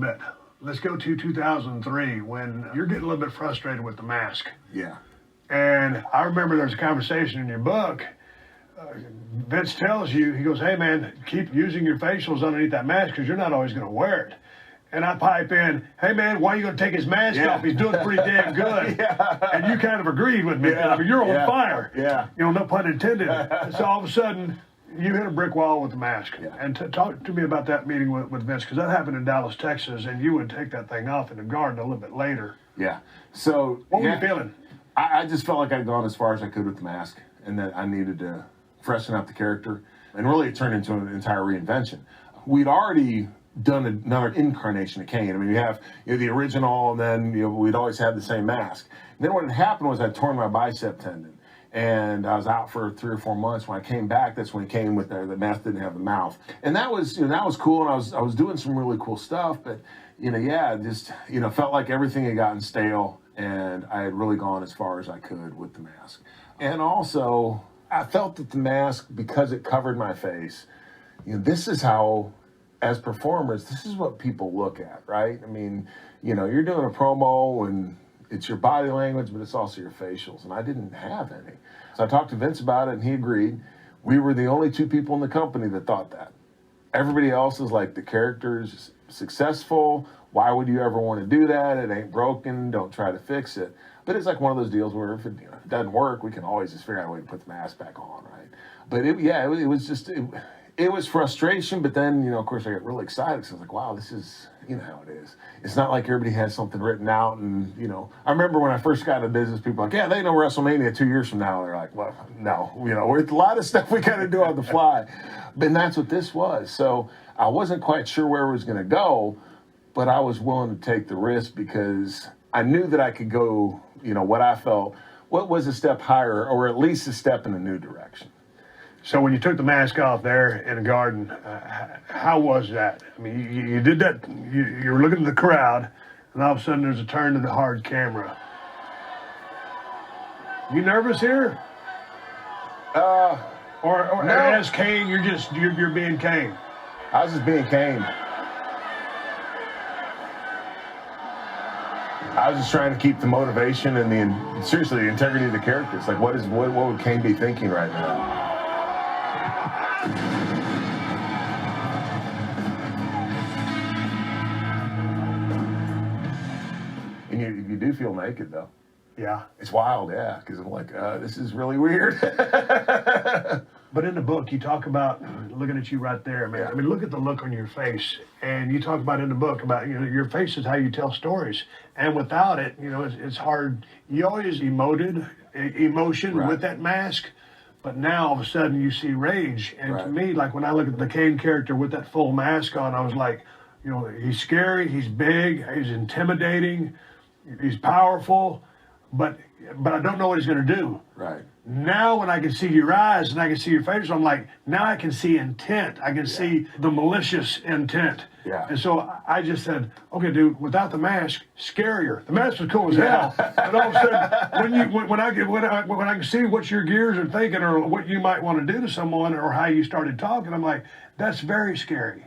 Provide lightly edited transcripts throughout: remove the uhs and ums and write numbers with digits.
bit. Let's go to 2003 when you're getting a little bit frustrated with the mask. Yeah. And I remember there's a conversation in your book. Vince tells you, he goes, hey man, keep using your facials underneath that mask because you're not always going to wear it. And I pipe in, hey man, why are you going to take his mask off? He's doing pretty damn good. And you kind of agreed with me. I mean, you're on fire. You know, no pun intended. So all of a sudden, you hit a brick wall with the mask. And talk to me about that meeting with Vince, because that happened in Dallas, Texas, and you would take that thing off in the garden a little bit later. So what were you feeling? I just felt like I'd gone as far as I could with the mask, and that I needed to freshen up the character, and really it turned into an entire reinvention. We'd already done another incarnation of Kane. I mean, we have the original, and then we'd always had the same mask. And then what had happened was I torn my bicep tendon, and I was out for 3 or 4 months. When I came back, that's when he came with the mask didn't have the mouth, and that was that was cool. And I was doing some really cool stuff, but just felt like everything had gotten stale. And I had really gone as far as I could with the mask. And also, I felt that the mask, because it covered my face, this is how, as performers, this is what people look at, right? I mean, you're doing a promo and it's your body language, but it's also your facials. And I didn't have any. So I talked to Vince about it and he agreed. We were the only 2 people in the company that thought that. Everybody else is like, the character's successful. Why would you ever want to do that? It ain't broken. Don't try to fix it. But it's like one of those deals where if it doesn't work, we can always just figure out a way to put the mask back on, right? But it was frustration. But then, of course, I got really excited because I was like, wow, this is, how it is. It's not like everybody has something written out. And, I remember when I first got into business, people were like, yeah, they know WrestleMania 2 years from now. They're like, well, no, we're a lot of stuff we got to do on the fly. And that's what this was. So I wasn't quite sure where it was going to go. But I was willing to take the risk because I knew that I could go, what I felt, what was a step higher, or at least a step in a new direction. So when you took the mask off there in the garden, how was that? I mean, you did that, you were looking at the crowd, and all of a sudden there's a turn to the hard camera. You nervous here? Or no. As Kane, you're being Kane? I was just being Kane. I was just trying to keep the motivation and the integrity of the character. It's like, what would Kane be thinking right now? And you do feel naked, though. Yeah. It's wild, because I'm like, this is really weird. But in the book, you talk about, looking at you right there, man. I mean, look at the look on your face. And you talk about in the book about, your face is how you tell stories. And without it, it's hard. You always emotion with that mask. But now, all of a sudden, you see rage. And to me, like when I look at the Kane character with that full mask on, I was like, he's scary, he's big, he's intimidating, he's powerful. But I don't know what he's going to do. Right. Now when I can see your eyes and I can see your face, I'm like, now I can see intent. I can see the malicious intent. And so I just said, okay, dude, without the mask, scarier. The mask was cool as hell. And all of a sudden, when I can see what your gears are thinking or what you might want to do to someone or how you started talking, I'm like, that's very scary.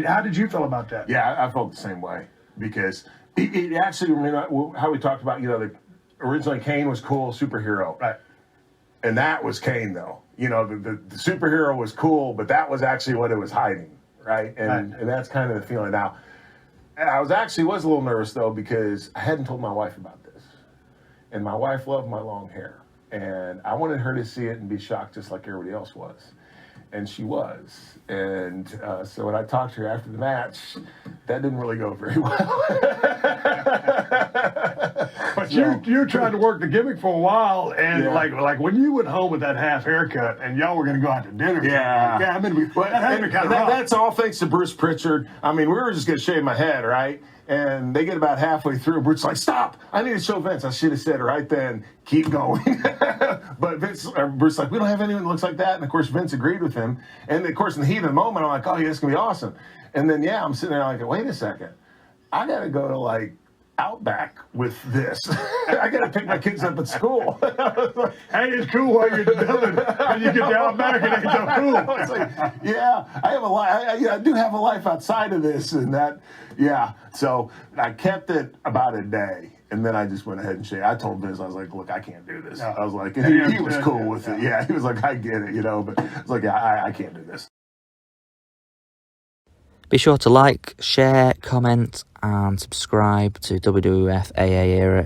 How did you feel about that? I felt the same way because it actually, how we talked about, originally Kane was cool, superhero. Right. And that was Kane, though. The superhero was cool, but that was actually what it was hiding, right? And that's kind of the feeling. Now, I was a little nervous, though, because I hadn't told my wife about this. And my wife loved my long hair. And I wanted her to see it and be shocked just like everybody else was. And she was. And so when I talked to her after the match, that didn't really go very well. But you tried to work the gimmick for a while, and like when you went home with that half haircut, and y'all were going to go out to dinner. I mean, that's all thanks to Bruce Pritchard. I mean, we were just going to shave my head, right? And they get about halfway through. Bruce's like, stop! I need to show Vince. I should have said right then, keep going. But Bruce's like, we don't have anyone that looks like that. And of course, Vince agreed with him. And of course, in the heat of the moment, I'm like, oh, yeah, this is going to be awesome. And then, I'm sitting there like, wait a second. I got to go to Outback with this. I got to pick my kids up at school. Hey, it's cool while you're doing it. And you get down back, it ain't so cool. It's like, yeah, I have a life. I do have a life outside of this and that. Yeah. So I kept it about a day. And then I just went ahead and shaved. I told Vince, I was like, look, I can't do this. I was like, and he was cool with it. Yeah, he was like, I get it, but I was like, yeah, I can't do this. Be sure to like, share, comment, and subscribe to WWF AA Era